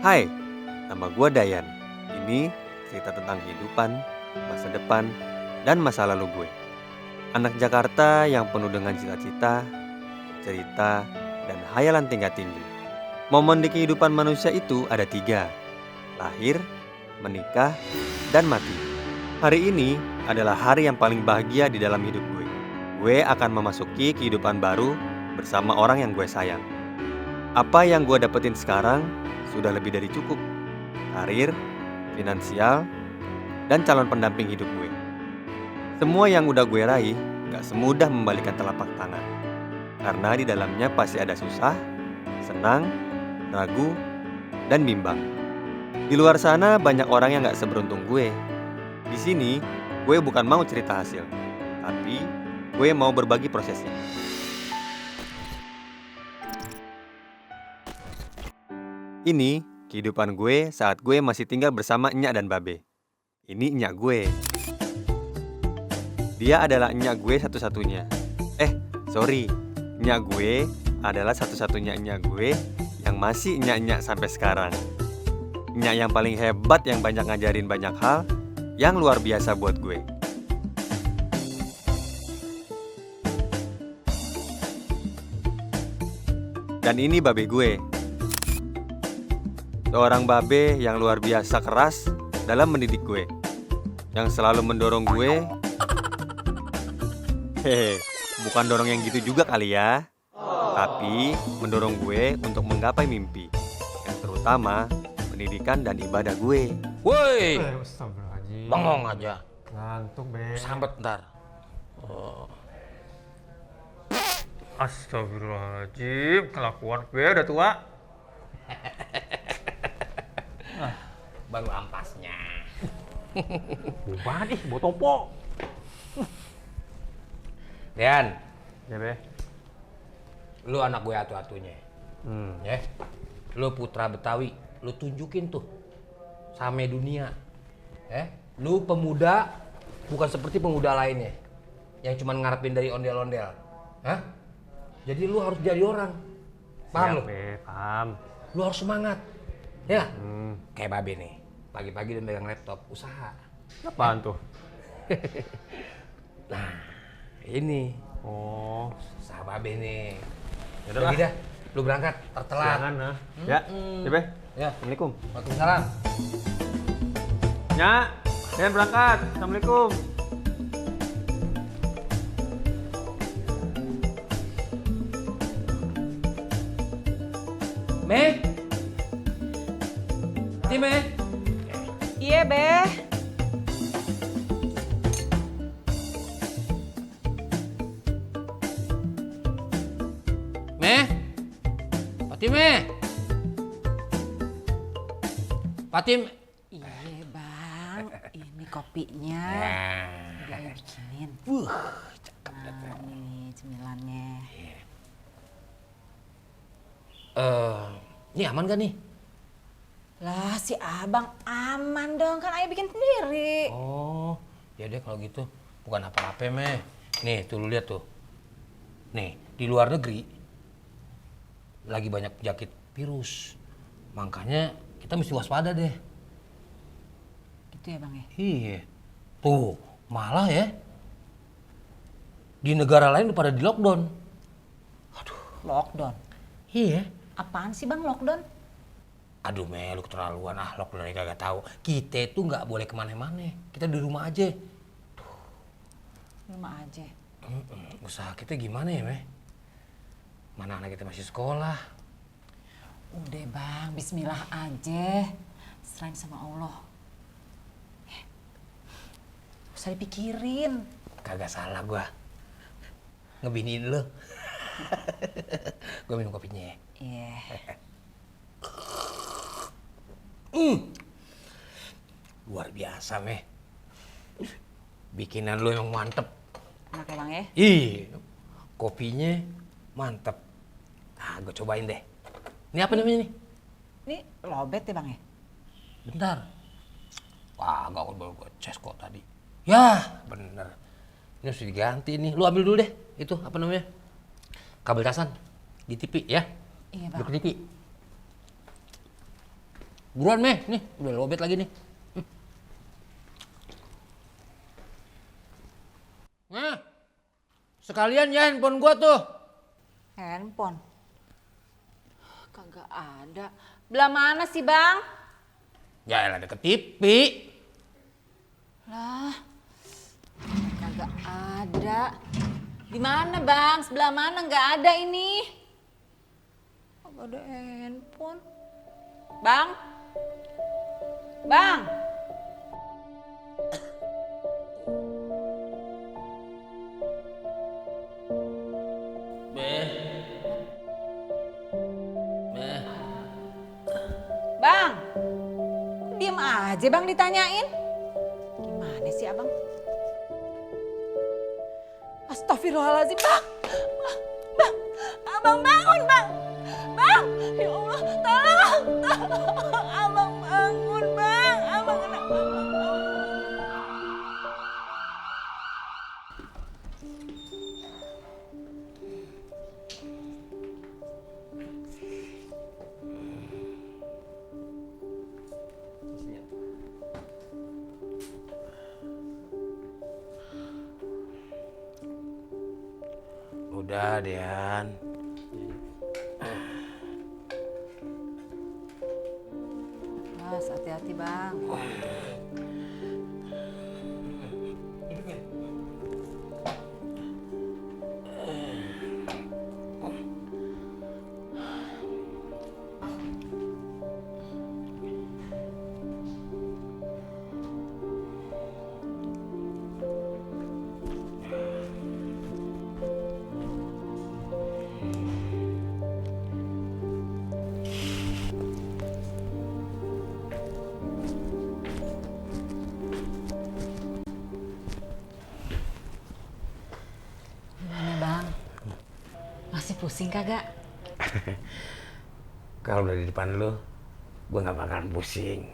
Hai, nama gue Dayan. Ini cerita tentang kehidupan, masa depan, dan masa lalu gue. Anak Jakarta yang penuh dengan cita-cita, cerita, dan hayalan tingkat tinggi. Momen di kehidupan manusia itu ada 3. Lahir, menikah, dan mati. Hari ini adalah hari yang paling bahagia di dalam hidup gue. Gue akan memasuki kehidupan baru bersama orang yang gue sayang. Apa yang gue dapetin sekarang sudah lebih dari cukup. Karir, finansial, dan calon pendamping hidup gue. Semua yang udah gue raih gak semudah membalikan telapak tangan. Karena di dalamnya pasti ada susah, senang, ragu, dan bimbang. Di luar sana banyak orang yang gak seberuntung gue. Di sini gue bukan mau cerita hasil, tapi gue mau berbagi prosesnya. Ini kehidupan gue saat gue masih tinggal bersama Nyak dan Babe. Ini Nyak gue. Dia adalah Nyak gue satu-satunya. Sorry, Nyak gue adalah satu-satunya Nyak gue yang masih Nyak-Nyak sampai sekarang. Nyak yang paling hebat, yang banyak ngajarin banyak hal, yang luar biasa buat gue. Dan ini Babe gue. Seorang babe yang luar biasa keras dalam mendidik gue, yang selalu mendorong gue. Bukan dorong yang gitu juga kali ya, tapi mendorong gue untuk menggapai mimpi, yang terutama pendidikan dan ibadah gue. Woi, Astagfirullahaladzim. bengong aja. Ngantuk, Be. Sambet ntar. Astagfirullahaladzim. Kelakuan gue udah tua. Baru ampasnya. Bukan, bau topo. Dean, Ya, Be. lu anak gue atu-atunya. Ya. Lu putra Betawi, lu tunjukin tuh sama dunia. Lu pemuda bukan seperti pemuda lainnya yang cuma ngarepin dari ondel-ondel. Hah? Jadi lu harus jadi orang. Paham lu? Be, paham. Lu harus semangat. Ya? Kayak Babe nih. Pagi-pagi dia megang laptop, usaha. Apaan tuh? Nah, ini Oh, usaha Babe nih. yaudah Pergi lah. dah, lu berangkat, tertelat. Jangan, nah. Ya, ya, Be. Ya, Assalamualaikum. waalaikumsalam. Nyak, Yan berangkat. Assalamualaikum. Me? Me? Iya, Be. Me? Fatime? Fatim? Iya, Bang. Ini kopinya. Ya. Udah Ayah bikinin. Cakep Nah, ini cemilannya. Ini aman gak nih? Lah, si Abang aman dong. Kan Ayah bikin sendiri. Oh, ya deh kalau gitu. Bukan apa-apa, Me. Nih, tuh lu lihat tuh. Nih, di luar negeri lagi banyak penyakit virus. Makanya kita mesti waspada deh. Gitu ya, Bang ya? Iya. Tuh, malah ya. Di negara lain udah pada di lockdown. Lockdown. Iya. Apaan sih, Bang, lockdown? Aduh, Me, lu keterlaluan. Lockdown aja kagak tahu. Kita tuh nggak boleh kemana-mana. Kita di rumah aja. Rumah aja. Usaha kita gimana ya, Me? Mana anak kita masih sekolah. Udah, Bang. Bismillah aja. Serahin sama Allah. Gak usah dipikirin. Kagak salah gua. Ngebiniin lu. Gua minum kopinya ya. Iya. Luar biasa, Me. Bikinan lu emang mantep. Enak ya, Bang ya? Ih, kopinya mantep. Ah, gua cobain deh. Ini apa namanya nih? Ini lobet ya, Bang ya? Bentar. Wah, gak baru gua ces kok tadi. Ya, bener. Ini harus diganti nih. Lu ambil dulu deh. Itu apa namanya? Kabel casan di TV ya. Iya, Bang. Di TV. Buruan Meh, nih udah lobet lagi nih. Nah, sekalian ya handphone gua tuh. Handphone. Kagak ada. Belah mana sih Bang? Ya elah deket TV. Lah, kagak ada. Di mana Bang? Sebelah mana? Nggak ada ini. Kagak ada handphone. Bang? Bang? Bang? Kok diem aja Bang ditanyain? Gimana sih Abang? Astagfirullahaladzim Bang! Bang! Abang bangun Bang! Bang! Ya Allah, tolong! Tolong! Abang bangun Bang! Abang kenapa Abang bangun? Udah, Dean. Mas, hati-hati Bang. Gimana Bang? Masih pusing kagak? Kalau udah di depan lu, gua nggak bakalan pusing.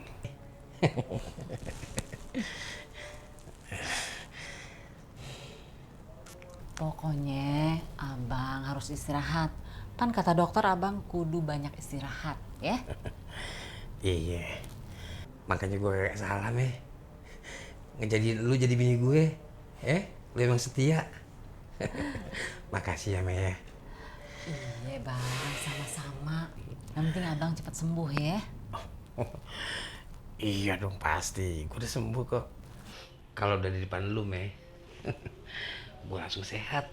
Pokoknya Abang harus istirahat. Kan kata dokter Abang kudu banyak istirahat, ya? Iya. Makanya gue kayak salah, Meh. Ngejadiin lu jadi bini gue. Lu emang setia. Makasih ya, Meh. Iya Bang, sama-sama. Yang penting Abang cepat sembuh ya. Iya dong, pasti. Gue udah sembuh kok. Kalau udah di depan lu, Meh. Gue langsung sehat.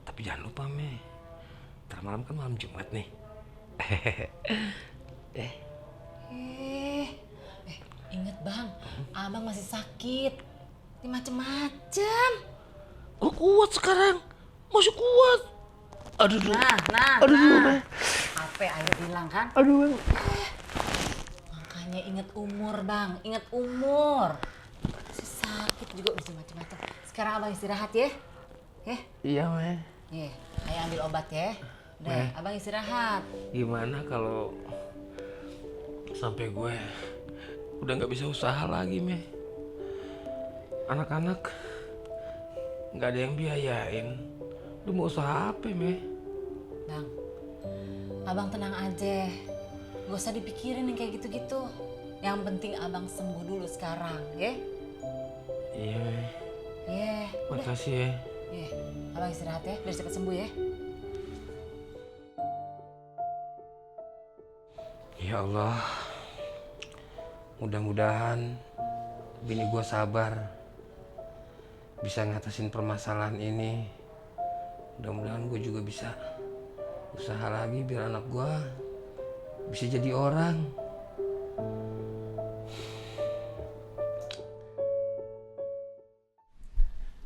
Tapi jangan lupa, Meh. Ntar malam kan malam Jumat nih. Ingat Bang, Abang masih sakit. Ini macem-macem. Gue kuat sekarang. Masih kuat. Aduh, Nah. HP ayo hilang kan? Aduh. Makanya inget umur Bang, inget umur. Masih sakit juga bisa macem-macem. Sekarang Abang istirahat ya. Ya? Iya, Meh. Nih, ayo ambil obat ya. Udah, Meh. Abang istirahat. Gimana kalau sampai gue udah nggak bisa usaha lagi, Meh? Anak-anak nggak ada yang biayain. Lu mau usaha apa, Meh? Bang, Abang tenang aja. Gak usah dipikirin yang kayak gitu-gitu. Yang penting Abang sembuh dulu sekarang, ya? Iya, Meh. Iya, udah. Makasih ya. Iya, Abang istirahat ya, biar cepat sembuh ya. Ya Allah, mudah-mudahan bini gue sabar, bisa ngatasin permasalahan ini. Mudah-mudahan gue juga bisa usaha lagi biar anak gue bisa jadi orang.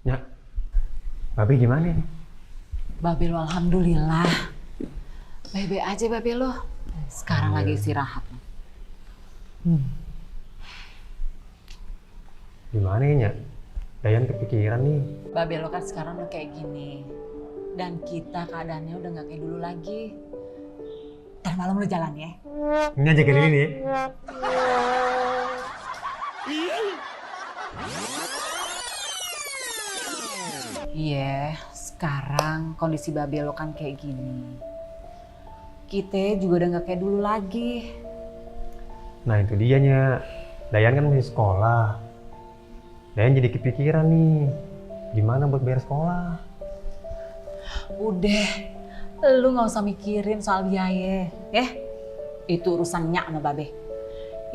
Ya, Babe gimana nih? Babe lo alhamdulillah. Baik-baik aja Babe lo. Sekarang lagi istirahat. Gimana ya, Nyak? Dayan kepikiran nih. Babe lo kan sekarang udah kayak gini. Dan kita keadaannya udah gak kayak dulu lagi. Ntar malam lo jalan ya. Ini aja gini nih. Iya, sekarang kondisi Babe lo kan kayak gini. Kita juga udah nggak kayak dulu lagi. Nah itu dia Nyak. Dayan kan masih sekolah. Dayan jadi kepikiran nih. Gimana buat bayar sekolah? Udah, lu nggak usah mikirin soal biaya, ya. Itu urusan Nyak sama Babe.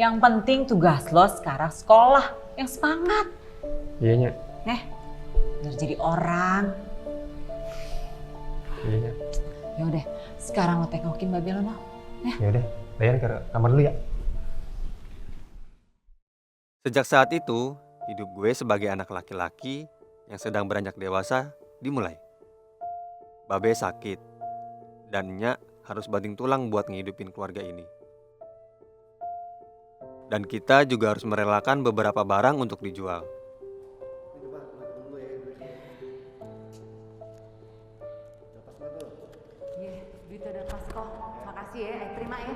Yang penting tugas lo sekarang sekolah, yang semangat. Iya Nyak. Biar jadi orang. Iya Nyak. Ya udah, sekarang lo tengokin Babe lo, no. Ya udah, Dayan ke kamar dulu ya. Sejak saat itu, hidup gue sebagai anak laki-laki yang sedang beranjak dewasa dimulai. Babe sakit, dan Nyak harus banting tulang buat ngehidupin keluarga ini. Dan kita juga harus merelakan beberapa barang untuk dijual. Iya, duit udah pas kok. Makasih ya, terima ya.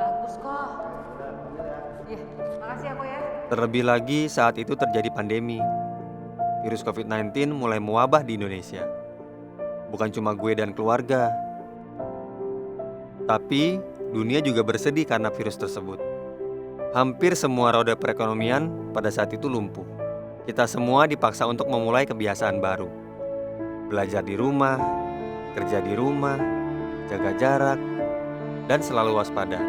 Bagus kok. Iya, makasih ya kok ya. Terlebih lagi saat itu terjadi pandemi. Virus COVID-19 mulai mewabah di Indonesia. Bukan cuma gue dan keluarga, tapi dunia juga bersedih karena virus tersebut. Hampir semua roda perekonomian pada saat itu lumpuh. Kita semua dipaksa untuk memulai kebiasaan baru. Belajar di rumah, kerja di rumah, jaga jarak, dan selalu waspada.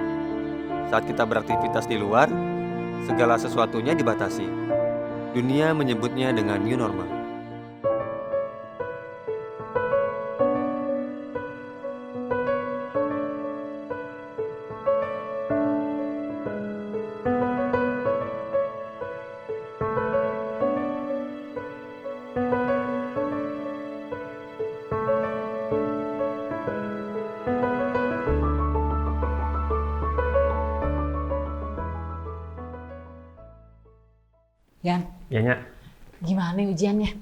Saat kita beraktivitas di luar, segala sesuatunya dibatasi. Dunia menyebutnya dengan new normal. Yan, Ya Nyak. gimana ujiannya?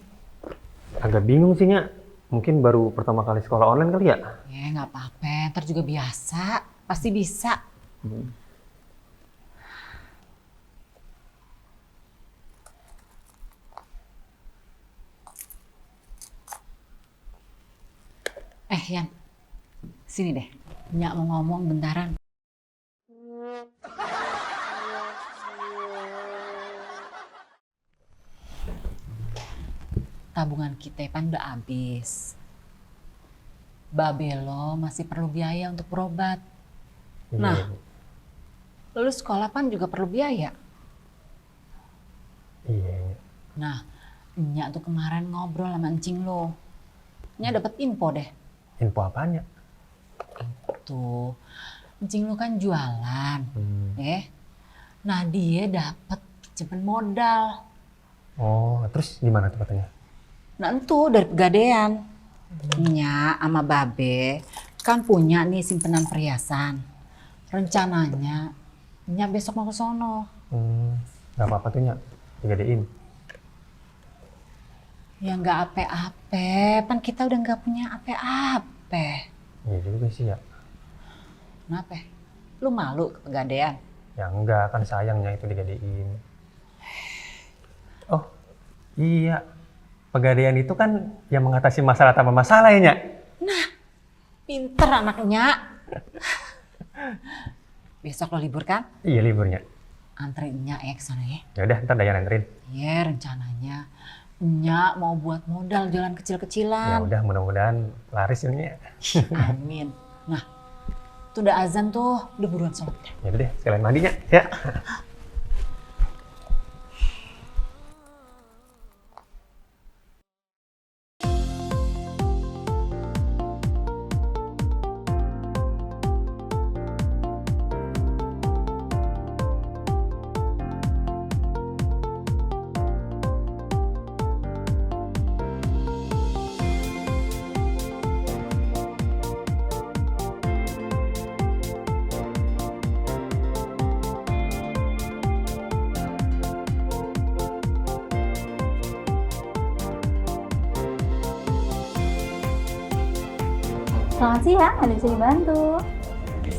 Agak bingung sih Nyak. Mungkin baru pertama kali sekolah online kali ya? Ya nggak apa-apa, ntar juga biasa. Pasti bisa. Yan, sini deh. Nyak mau ngomong bentaran. Tabungan kita kan udah habis. Babe lo masih perlu biaya untuk berobat. Nah, lu sekolah kan juga perlu biaya. Iya. Nah, Nyak tuh kemarin ngobrol sama encing lo. Nyak dapet info deh. Info apaan Nyak? Tuh, encing lo kan jualan. Nah dia dapet pinjaman modal. Oh, terus gimana tuh katanya? Nah itu dari Pegadaian. Nyak sama Babe kan punya nih simpenan perhiasan. Rencananya Nyak besok mau ke sono. Gak apa-apa tuh Nyak, digadein. Ya nggak ape-ape, kan kita udah nggak punya ape-ape. Iya juga sih ya. Kenapa? Lu malu ke Pegadaian? Ya enggak, kan sayangnya itu digadein. Oh, iya. Pegadaian itu kan yang mengatasi masalah tanpa masalah ya Nyak? Nah, pinter anaknya. Besok lo libur kan? Iya liburnya. Anterin Nyak ya ke sana ya. Ya udah, ntar Dayan anterin. Iya, rencananya Nyak mau buat modal jualan Ya kecil-kecilan. udah, mudah-mudahan laris ya Nyak. Amin. Nah, tuh udah azan tuh, udah buruan sholat. Ya udah deh, sekalian mandi Nyak. Ya. Selamat siang, ada bisa dibantu.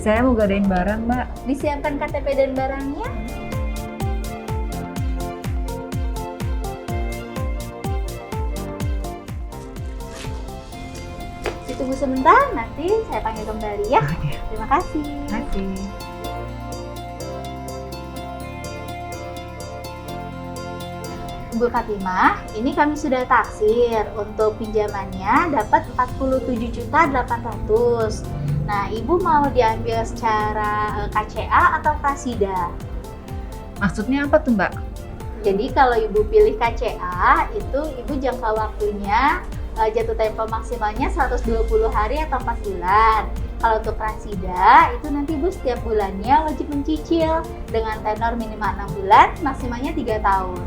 Saya mau gadain barang, Mbak. Disiapkan KTP dan barangnya. Ditunggu sebentar, nanti saya panggil kembali ya. Terima kasih. Bu Fatimah, ini kami sudah taksir. Untuk pinjamannya dapat 47.800.000. Nah, Ibu mau diambil secara KCA atau Kasida? Maksudnya apa tuh, Mbak? Jadi kalau Ibu pilih KCA, itu Ibu jangka waktunya jatuh tempo maksimalnya 120 hari atau 4 bulan. Kalau untuk Kasida, itu nanti Ibu setiap bulannya wajib mencicil dengan tenor minimal 6 bulan, maksimalnya 3 tahun.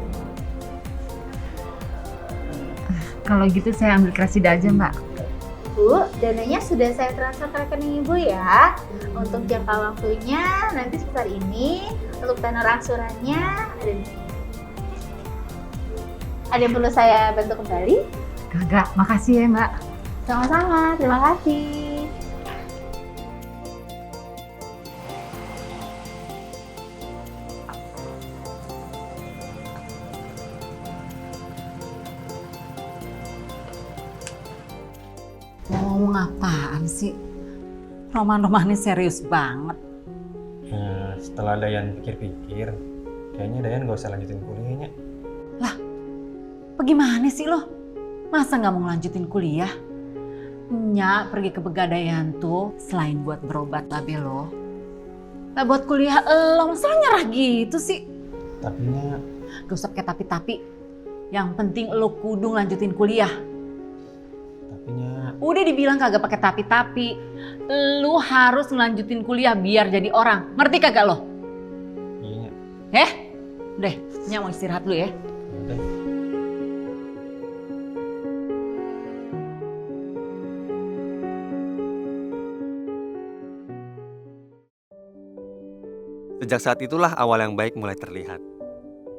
Kalau gitu saya ambil Krasida aja, Mbak. Bu, dananya sudah saya transfer ke rekening Ibu ya. Untuk jangka waktunya nanti sebesar ini. Untuk tenor angsurannya ada yang perlu saya bantu kembali? Kagak, makasih ya, Mbak. Sama-sama, terima kasih. Mau ngomong apaan sih? Roman-romannya serius banget. Setelah Dayan pikir-pikir, kayaknya Dayan gak usah lanjutin kuliahnya. Bagaimana sih lo? Masa nggak mau ngelanjutin kuliah? Nyak pergi ke Pegadaian tuh selain buat berobat babe lo, gak buat kuliah lo, masa lo nyerah gitu sih? Tapi Nya, Gak usah pakai tapi-tapi. Yang penting lo kudu lanjutin kuliah. tapi Nya, Udah dibilang kagak pakai tapi-tapi. Lu harus ngelanjutin kuliah biar jadi orang. Ngerti kagak lo? iya Nya. Udah, Nyak mau istirahat dulu ya. Udah. Sejak saat itulah awal yang baik mulai terlihat.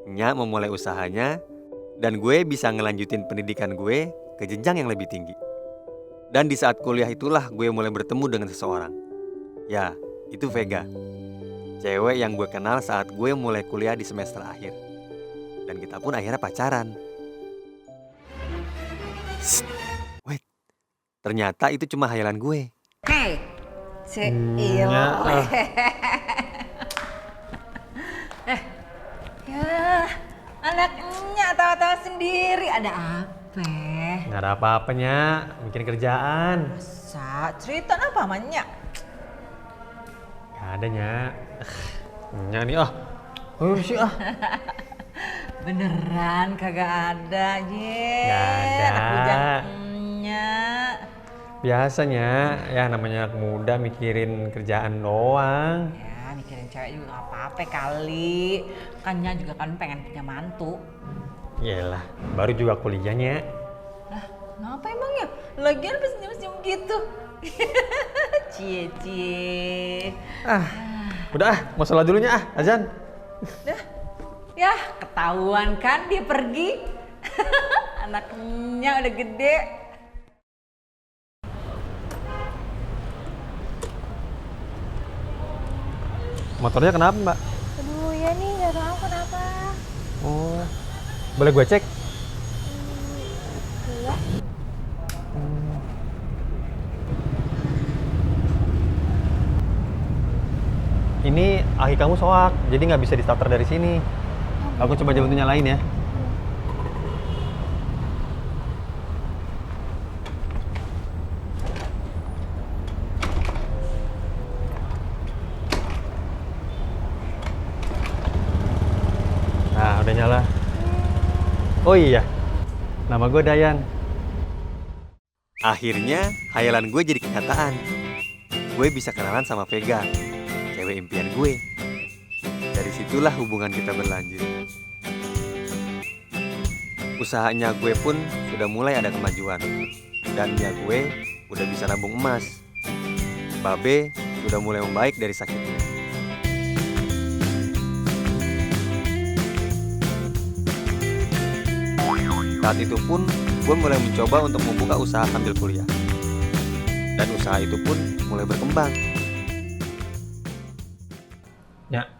Nya memulai usahanya, dan gue bisa ngelanjutin pendidikan gue ke jenjang yang lebih tinggi. Dan di saat kuliah itulah gue mulai bertemu dengan seseorang. Ya, itu Vega. Cewek yang gue kenal saat gue mulai kuliah di semester akhir. Dan kita pun akhirnya pacaran. Shh, wait, ternyata itu cuma hayalan gue. Ya, anaknya tawa-tawa sendiri. Ada apa? Nggak ada apa-apanya, bikin kerjaan. Masa? Cerita apa namanya? Nggak ada Nya. Nya nih sih Beneran kagak ada, Ye. Nggak ada. Anak bujannya. Biasanya ya namanya anak muda mikirin kerjaan doang. Ya, mikirin cewek juga gak apa-apa kali. Kan Nya juga kan pengen punya mantu. Yalah, baru juga kuliahnya. Lah, kenapa emangnya? Lagian pas senyum-senyum gitu. Cie-cie. Udah mau sholat dulunya azan. Ya, ketahuan kan dia pergi. Anaknya udah gede. Motornya kenapa Mbak? Aduh, ya nih, nggak tahu kenapa. Oh, boleh gue cek? Iya. Ini aki kamu soak, jadi nggak bisa di starter dari sini. Aku coba bantu nyalain ya. Nah, udah nyala. Oh iya, nama gue Dayan. Akhirnya, hayalan gue jadi kenyataan. Gue bisa kenalan sama Vega, cewek impian gue. Dari situlah hubungan kita berlanjut. Usahanya gue pun sudah mulai ada kemajuan. Dan ya gue udah bisa nabung emas. Babe sudah mulai membaik dari sakitnya. Saat itu pun gue mulai mencoba untuk membuka usaha sambil kuliah. Dan usaha itu pun mulai berkembang. Ya,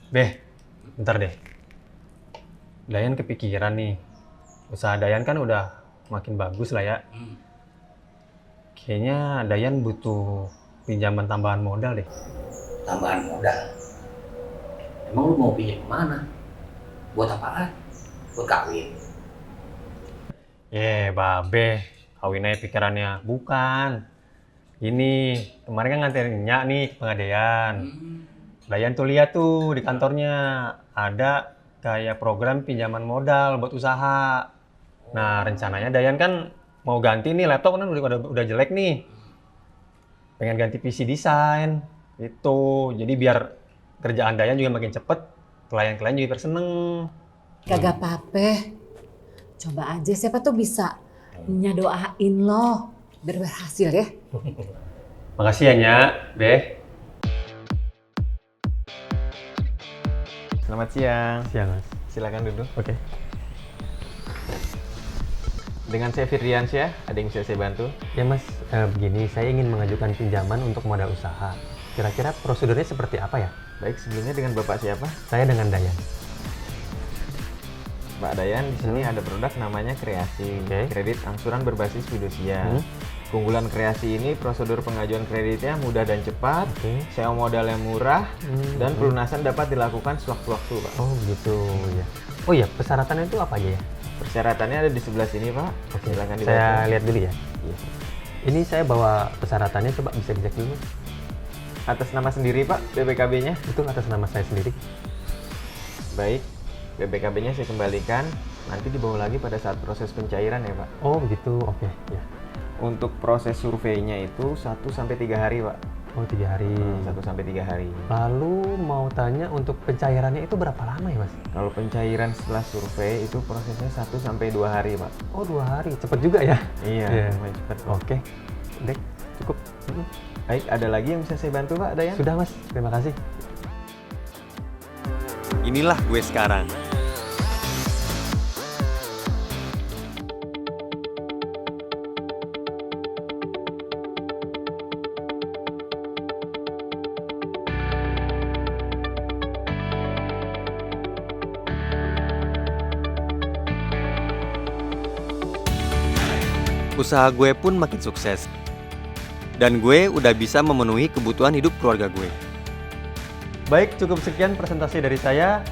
Beh, bentar deh. Dayan kepikiran nih. Usaha Dayan kan udah makin bagus lah ya. Kayaknya Dayan butuh pinjaman tambahan modal deh. Tambahan modal. Emang lu mau pinjam kemana? Buat apaan? Buat kawin. Babe, kawin aja pikirannya. Bukan. Ini, kemarin kan nganterin Nyak nih ke Pengadean. Dayan tuh lihat tuh di kantornya ada kayak program pinjaman modal buat usaha. Nah, rencananya Dayan kan mau ganti nih laptop kan udah jelek nih. Pengen ganti PC desain itu. Jadi biar kerjaan Dayan juga makin cepet, klien-klien juga biar seneng. Kagak apa-apa. Coba aja siapa tuh bisa. Nya doain lo biar berhasil ya. Makasih ya Nyak, Beh. Selamat siang. Siang Mas. Silakan duduk. Oke. Dengan saya Firdiansyah, ada yang bisa saya bantu? Ya Mas, begini, saya ingin mengajukan pinjaman untuk modal usaha. Kira-kira prosedurnya seperti apa ya? Baik, sebelumnya dengan Bapak siapa? Saya dengan Dayan. Pak Dayan, di sini ada produk namanya Kreasi. Oke. Kredit angsuran berbasis fidusia. Hmm. Keunggulan Kreasi ini prosedur pengajuan kreditnya mudah dan cepat, Oke. sewa modal yang murah, dan pelunasan dapat dilakukan sewaktu-waktu, Pak. Oh gitu ya. Oh iya, persyaratannya itu apa aja ya? Persyaratannya ada di sebelah sini, Pak. Oke, Silakan dibaca. saya lihat dulu ya. Iya. Ini saya bawa persyaratannya, coba bisa dicek dulu. Atas nama sendiri, Pak, BPKB-nya. Itu atas nama saya sendiri. Baik, BPKB-nya saya kembalikan. Nanti dibawa lagi pada saat proses pencairan ya, Pak. Oh begitu, oke ya. Untuk proses surveinya itu 1-3 hari, Pak. Oh 3 hari. 1-3 hari. Lalu mau tanya untuk pencairannya itu berapa lama ya Mas? Kalau pencairan setelah survei itu prosesnya 1-2 hari, Pak. Oh 2 hari, cepet juga ya? Iya, Iya. lumayan cepat, Pak. Oke, Dek, cukup. Baik, ada lagi yang bisa saya bantu, Pak, Dayan? Sudah Mas, terima kasih. Inilah gue sekarang. Usaha gue pun makin sukses. Dan gue udah bisa memenuhi kebutuhan hidup keluarga gue. Baik, cukup sekian presentasi dari saya.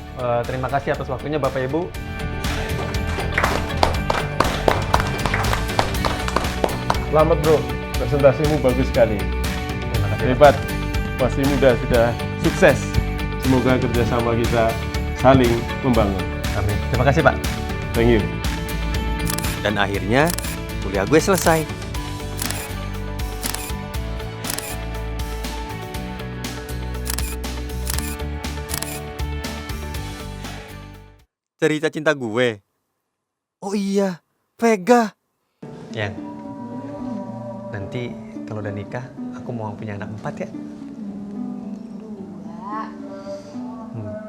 Terima kasih atas waktunya Bapak Ibu. Selamat bro, presentasimu bagus sekali. Terima kasih. Pak. Hebat, masih muda sudah sukses. Semoga kerjasama kita saling membangun. Amin. Terima kasih Pak. Thank you. Dan akhirnya kuliah gue selesai. Cerita cinta gue. Oh iya, Vega. Yang nanti kalau udah nikah, aku mau punya anak 4 ya.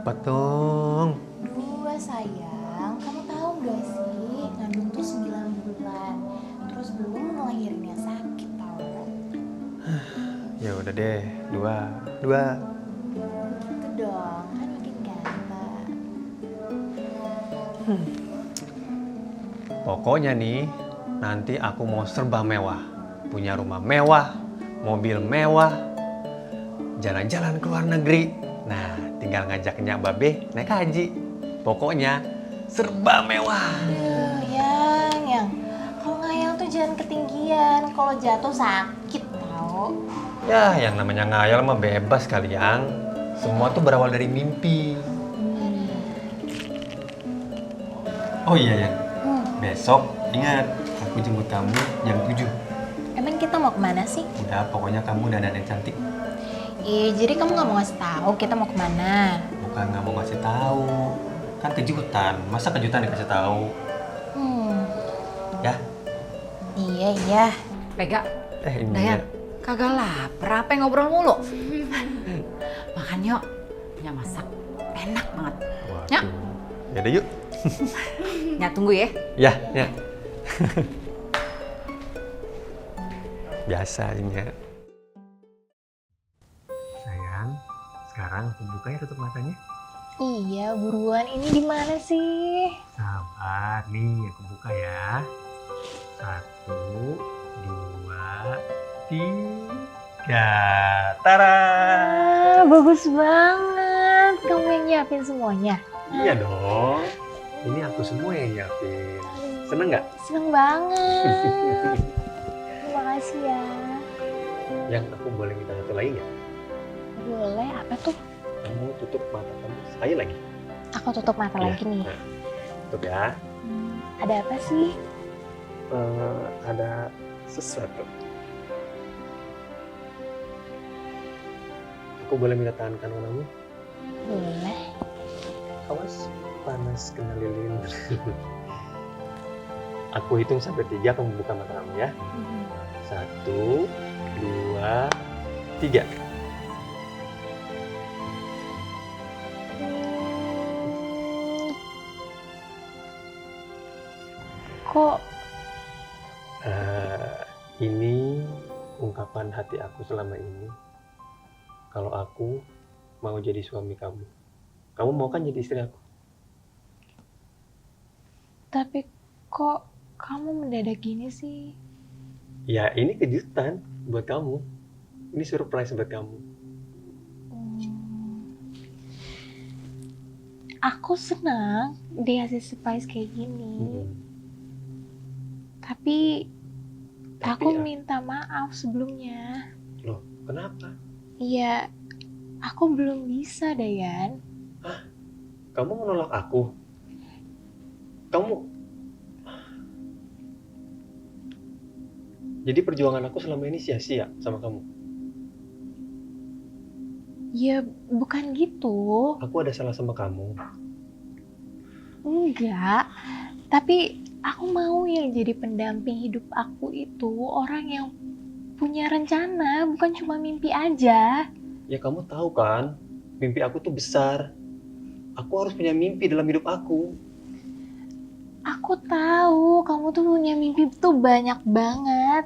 4 dong. 2 sayang, kamu tahu gak sih ngandung tuh 9 bulan. Terus belum ngelahirinnya sakit tau. Ya udah deh, 2. Itu dong, kan makin ganteng. Pokoknya nih, nanti aku mau serba mewah. Punya rumah mewah, mobil mewah, jalan-jalan ke luar negeri. Nah, tinggal ngajak Nyak Babe naik haji. Pokoknya serba mewah. Aduh, yang kalau ngayal tuh jangan ketinggian. Kalau jatuh sakit tau. Ya, yang namanya ngayal mah bebas kali, Yang. Semua tuh berawal dari mimpi. Oh iya, Yang. Besok, ingat, aku jemput kamu jam 7. Emang kita mau kemana sih? Udah, pokoknya kamu dandan yang cantik. Jadi kamu nggak mau ngasih tahu kita mau kemana? Bukan nggak mau kasih tahu, kan kejutan. Masa kejutan dikasih tahu? Ya. Iya. Pega, Ini Dayan, kagak lapar apa yang ngobrol mulu? Makan yuk, punya masak enak banget. Nyak. Ya udah yuk. Nyak tunggu ya. Ya. Biasanya. Sayang, sekarang aku buka ya tutup matanya. Iya, buruan. Ini di mana sih? Sabar, nih aku buka ya. 1, 2, 3. Tara! Bagus banget. Kamu yang nyiapin semuanya? Iya dong. Ini aku semua yang nyiapin. Seneng nggak? Seneng banget. Terima kasih ya. Yang aku boleh minta satu lagi nggak? Boleh, apa tuh? Kamu tutup mata kamu sekali lagi. Aku tutup mata Iya. lagi nih. Nah, tutup ya. Ada apa sih? Ada sesuatu. Aku boleh minta tangan kanan kamu? Boleh. Awas, panas kena lilin. Aku hitung sampai 3, kamu buka mata kamu ya. 1, 2, 3. Kok Ini ungkapan hati aku selama ini. Kalau aku mau jadi suami kamu. Kamu mau kan jadi istri aku? Tapi kok kamu mendadak gini sih? Ya ini kejutan buat kamu. Ini surprise buat kamu. Aku senang dikasih surprise kayak gini. Tapi aku minta maaf sebelumnya. Loh, kenapa? Iya, aku belum bisa, Dayan. Hah? Kamu menolak aku? Kamu... Jadi perjuangan aku selama ini sia-sia sama kamu? Ya, bukan gitu. Aku ada salah sama kamu? Enggak. Tapi aku mau yang jadi pendamping hidup aku itu orang yang punya rencana, bukan cuma mimpi aja. Ya kamu tahu kan, mimpi aku tuh besar. Aku harus punya mimpi dalam hidup aku. Aku tahu kamu tuh punya mimpi tuh banyak banget.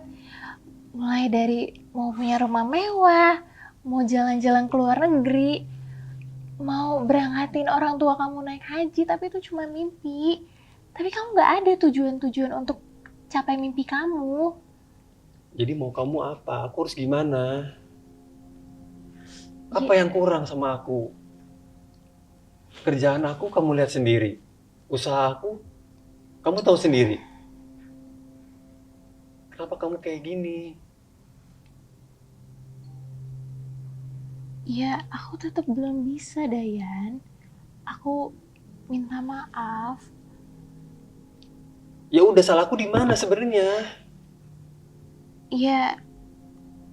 Mulai dari mau punya rumah mewah, mau jalan-jalan ke luar negeri, mau berangkatin orang tua kamu naik haji, tapi itu cuma mimpi. Tapi kamu gak ada tujuan-tujuan untuk capai mimpi kamu. Jadi mau kamu apa? Aku harus gimana? Apa yang kurang sama aku? Kerjaan aku kamu lihat sendiri. Usaha aku kamu tahu sendiri. Kenapa kamu kayak gini? Ya, aku tetap belum bisa, Dayan. Aku minta maaf. Ya udah, salahku di mana sebenarnya? Ya,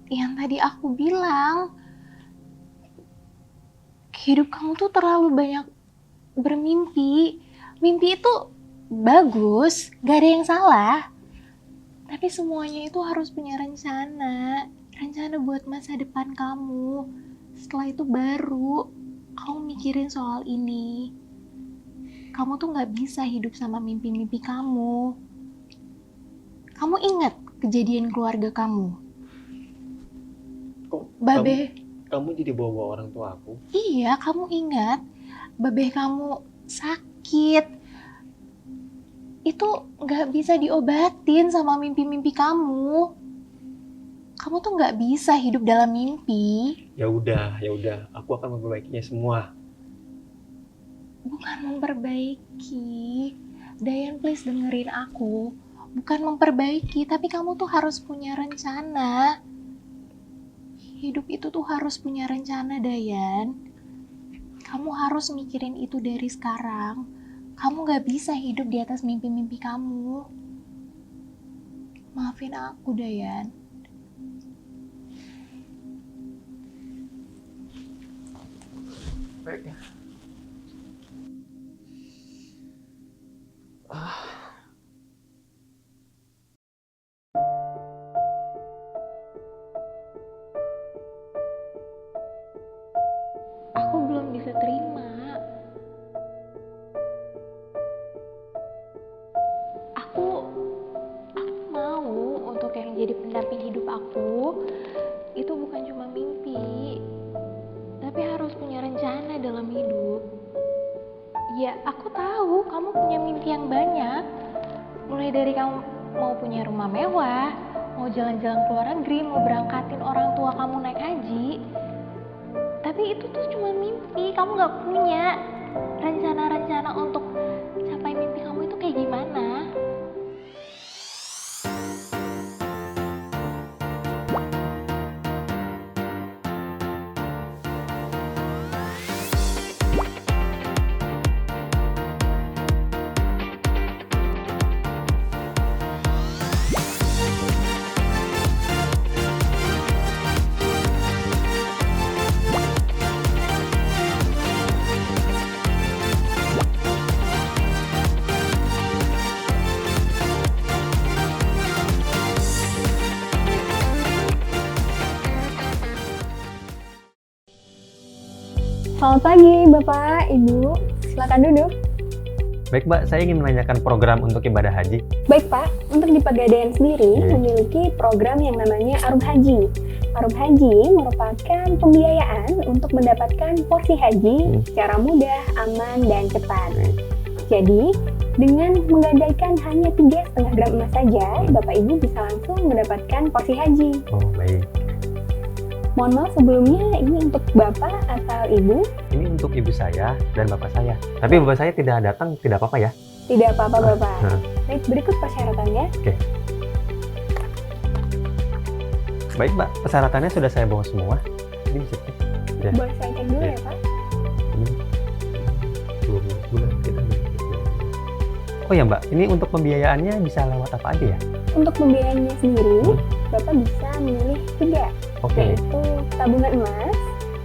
yang tadi aku bilang, hidup kamu tuh terlalu banyak bermimpi. Mimpi itu bagus, gak ada yang salah. Tapi semuanya itu harus punya rencana. Rencana buat masa depan kamu. Setelah itu baru kamu mikirin soal ini. Kamu tuh gak bisa hidup sama mimpi-mimpi kamu. Kamu ingat kejadian keluarga kamu? Kok Babe. kamu jadi bawa-bawa orang tua aku? Iya, kamu ingat. Babe kamu sakit. Itu gak bisa diobatin sama mimpi-mimpi kamu. Kamu tuh gak bisa hidup dalam mimpi. Ya udah, aku akan memperbaikinya semua. Bukan memperbaiki. Dayan, please dengerin aku. Bukan memperbaiki, tapi kamu tuh harus punya rencana. Hidup itu tuh harus punya rencana, Dayan. Kamu harus mikirin itu dari sekarang. Kamu gak bisa hidup di atas mimpi-mimpi kamu. Maafin aku, Dayan. Baik. Aku belum bisa terima. Aku mau untuk yang jadi pendamping hidup aku itu bukan cuma mimpi, tapi harus punya rencana dalam hidup. Ya, aku tahu kamu punya mimpi yang banyak. Mulai dari kamu mau punya rumah mewah, mau jalan-jalan ke luar negeri, mau berangkatin orang tua kamu naik haji. Tapi itu tuh cuma mimpi, kamu gak punya rencana-rencana untuk capai mimpi kamu itu kayak gimana. Selamat pagi Bapak, Ibu. Silakan duduk. Baik Mbak, saya ingin menanyakan program untuk ibadah haji. Baik Pak, untuk di Pegadaian sendiri memiliki program yang namanya Arum Haji. Arum Haji merupakan pembiayaan untuk mendapatkan porsi haji secara mudah, aman, dan cepat. Jadi, dengan menggadaikan hanya 3,5 gram emas saja, Bapak Ibu bisa langsung mendapatkan porsi haji. Oh, baik. Mohon maaf sebelumnya, ini untuk Bapak atau Ibu? Ini untuk ibu saya dan bapak saya. Tapi bapak saya tidak datang, tidak apa-apa ya? Tidak apa-apa Bapak. Baik, berikut persyaratannya. Oke. Baik Mbak, persyaratannya sudah saya bawa semua. Ini bisa cek. Ya. Boleh saya cek dulu ya Pak? Ini 20 bulan kita. Oh ya Mbak, ini untuk pembiayaannya bisa lewat apa aja ya? Untuk pembiayaannya sendiri, Bapak bisa memilih 3, yaitu tabungan emas,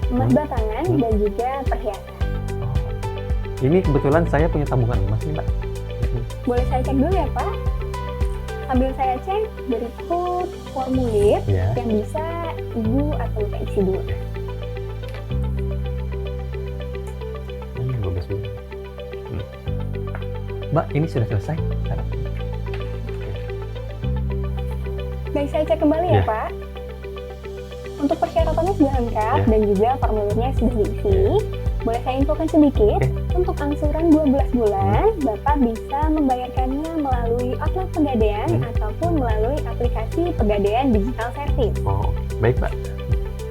emas batangan, dan juga perhiasan. Ini kebetulan saya punya tabungan emas nih Mbak. Boleh saya cek dulu ya Pak? Sambil saya cek, berikut formulir yang bisa Ibu atau Bapak isi dulu. Ini 12 bulan. Mbak, ini sudah selesai. Baik, saya cek kembali ya Pak. Untuk persyaratannya sudah lengkap dan juga formulirnya sudah diisi. Boleh saya infokan sedikit, untuk angsuran 12 bulan, Bapak bisa membayarkannya melalui outlet Pegadaian ataupun melalui aplikasi Pegadaian Digital Service. Oh, baik Pak.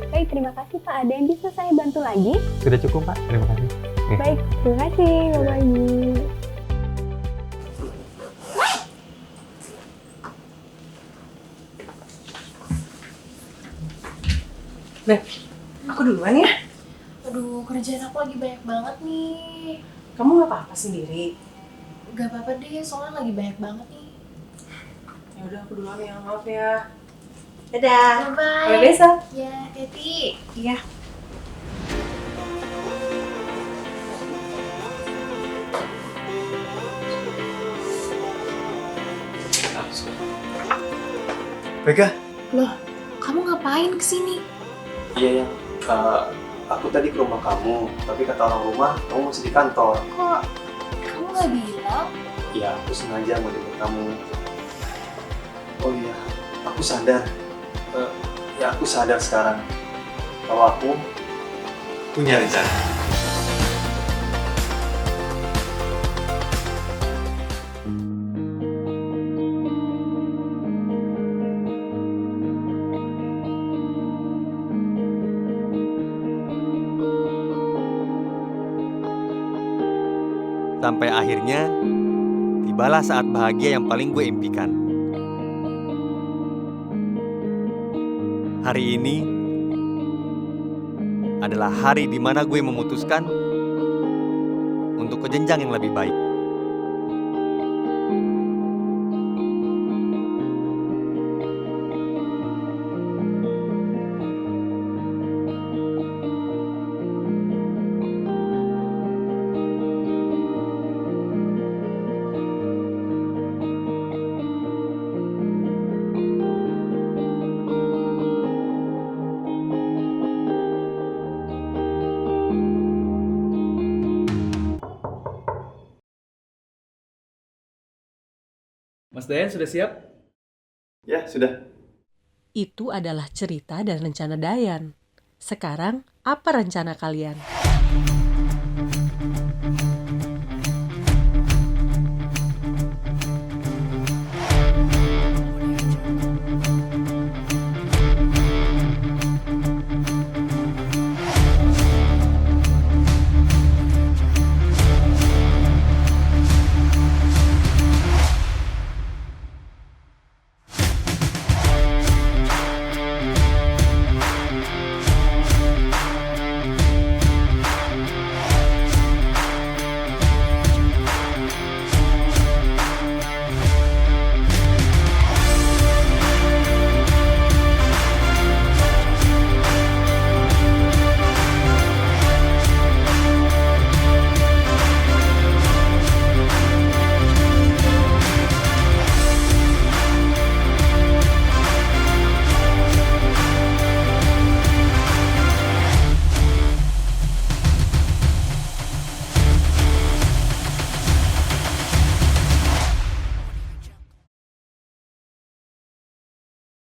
Baik, terima kasih Pak. Ada yang bisa saya bantu lagi? Sudah cukup Pak, terima kasih. Baik, terima kasih Bapak Ibu. Beb, aku duluan ya. Aduh, kerjaan aku lagi banyak banget nih. Kamu nggak apa-apa sendiri? Gak apa-apa deh, soalnya lagi banyak banget nih. Ya udah, aku duluan ya, maaf ya. Dadah. Bye-bye. Sampai besok. Ya, Teti. Iya. Mega? Loh, kamu ngapain kesini? Iya ya, aku tadi ke rumah kamu, tapi kata orang rumah kamu masih di kantor. Kok kamu nggak bilang? Ya, aku sengaja mau jemput kamu. Oh iya, aku sadar. Aku sadar sekarang kalau aku punya rencana. Sampai akhirnya, tibalah saat bahagia yang paling gue impikan. Hari ini adalah hari di mana gue memutuskan untuk ke jenjang yang lebih baik. Mas Dayan sudah siap? Ya, sudah. Itu adalah cerita dan rencana Dayan. Sekarang, apa rencana kalian?